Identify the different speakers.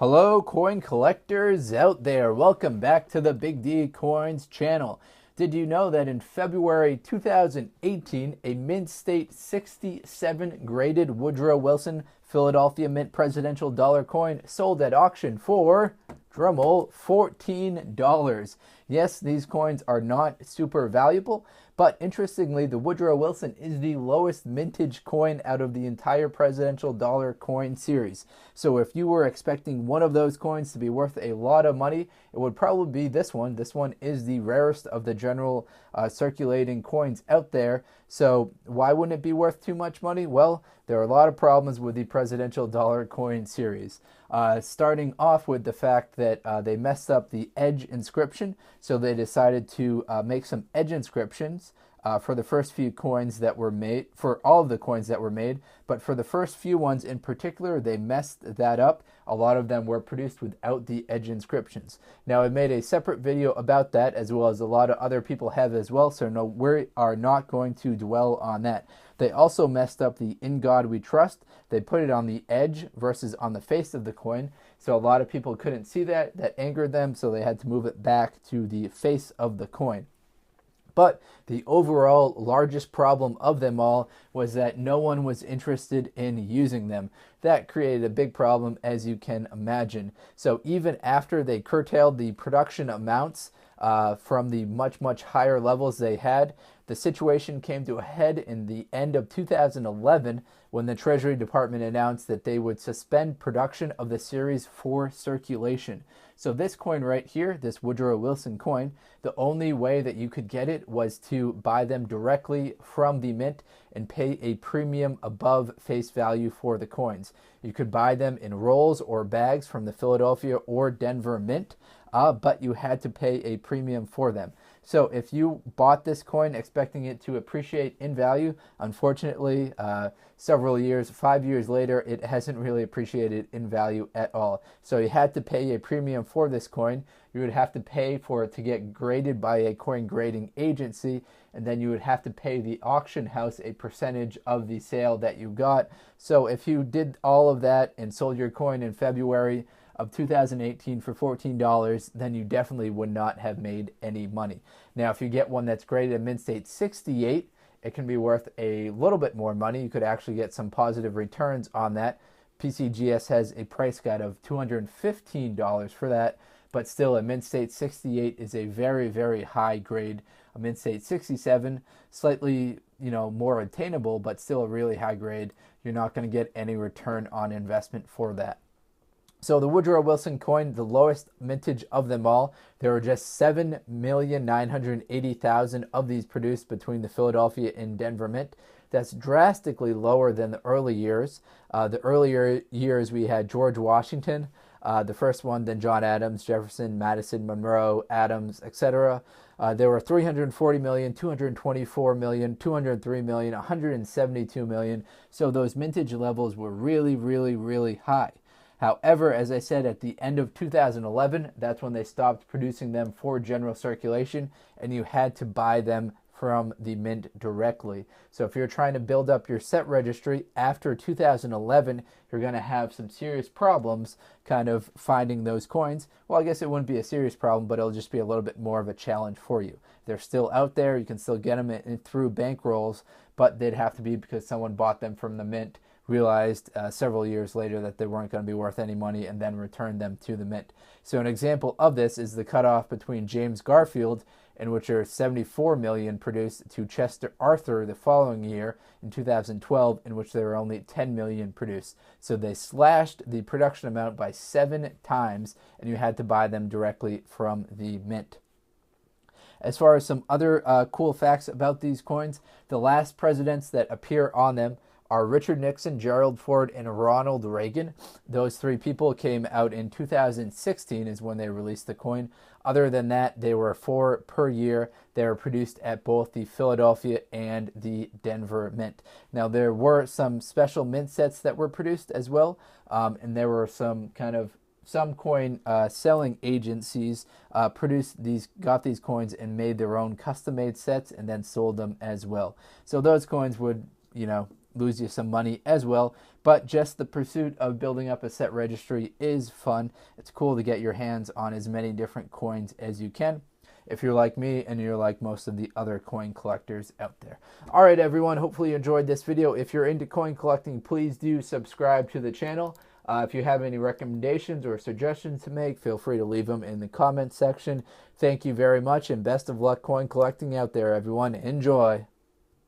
Speaker 1: Hello, coin collectors out there. Welcome back to the Big D Coins channel. Did you know that in February 2018, a Mint State 67 graded Woodrow Wilson Philadelphia Mint presidential dollar coin sold at auction for, drumroll, $14. Yes, these coins are not super valuable, but interestingly, the Woodrow Wilson is the lowest mintage coin out of the entire presidential dollar coin series. So if you were expecting one of those coins to be worth a lot of money, it would probably be this one. This one is the rarest of the general circulating coins out there. So why wouldn't it be worth too much money? Well, there are a lot of problems with the presidential dollar coin series. Starting off with the fact that they messed up the edge inscription, so they decided to make some edge inscriptions for the first few coins that were made, for all of the coins that were made, but for the first few ones in particular, they messed that up. A lot of them were produced without the edge inscriptions. Now, I made a separate video about that, as well as a lot of other people have as well, so no, we are not going to dwell on that. They also messed up the "In God We Trust." They put it on the edge versus on the face of the coin, so a lot of people couldn't see that. That angered them, so they had to move it back to the face of the coin. But the overall largest problem of them all was that no one was interested in using them. That created a big problem, as you can imagine. So even after they curtailed the production amounts from the much higher levels they had, the situation came to a head in the end of 2011 when the Treasury Department announced that they would suspend production of the series for circulation. So this coin right here, this Woodrow Wilson coin, the only way that you could get it was to buy them directly from the mint and pay a premium above face value for the coins. You could buy them in rolls or bags from the Philadelphia or Denver mint, but you had to pay a premium for them. So if you bought this coin expecting it to appreciate in value, unfortunately, several years, 5 years later, it hasn't really appreciated in value at all. So you had to pay a premium for this coin. You would have to pay for it to get graded by a coin grading agency, and then you would have to pay the auction house a percentage of the sale that you got. So if you did all of that and sold your coin in February of 2018 for $14, then you definitely would not have made any money. Now, if you get one that's graded at Mint State 68, it can be worth a little bit more money. You could actually get some positive returns on that. PCGS has a price guide of $215 for that, but still a Mint State 68 is a very high grade. A Mint State 67, slightly more attainable, but still a really high grade. You're not going to get any return on investment for that. So the Woodrow Wilson coin, the lowest mintage of them all, there were just 7,980,000 of these produced between the Philadelphia and Denver Mint. That's drastically lower than the early years. The earlier years we had George Washington, the first one, then John Adams, Jefferson, Madison, Monroe, Adams, etc. There were 340 million, 224 million, 203 million, 172 million. So those mintage levels were really high. However, as I said, at the end of 2011, that's when they stopped producing them for general circulation, and you had to buy them from the mint directly. So if you're trying to build up your set registry after 2011, you're going to have some serious problems kind of finding those coins. Well, I guess it wouldn't be a serious problem, but it'll just be a little bit more of a challenge for you. They're still out there. You can still get them through bankrolls, but they'd have to be because someone bought them from the mint, realized several years later that they weren't going to be worth any money, and then returned them to the mint. So an example of this is the cutoff between James Garfield, in which there are 74 million produced, to Chester Arthur the following year in 2012, in which there were only 10 million produced. So they slashed the production amount by 7 times, and you had to buy them directly from the mint. As far as some other cool facts about these coins, the last presidents that appear on them are Richard Nixon, Gerald Ford, and Ronald Reagan. Those three people came out in 2016 is when they released the coin. Other than that, they were 4 per year. They were produced at both the Philadelphia and the Denver Mint. Now, there were some special mint sets that were produced as well, and there were some coin selling agencies got these coins and made their own custom-made sets and then sold them as well. So those coins would, lose you some money as well. But just the pursuit of building up a set registry is fun. It's cool to get your hands on as many different coins as you can, if you're like me and you're like most of the other coin collectors out there. All right, everyone, hopefully you enjoyed this video. If you're into coin collecting, please do subscribe to the channel. If you have any recommendations or suggestions to make, feel free to leave them in the comment section. Thank you very much, and best of luck coin collecting out there, everyone. Enjoy.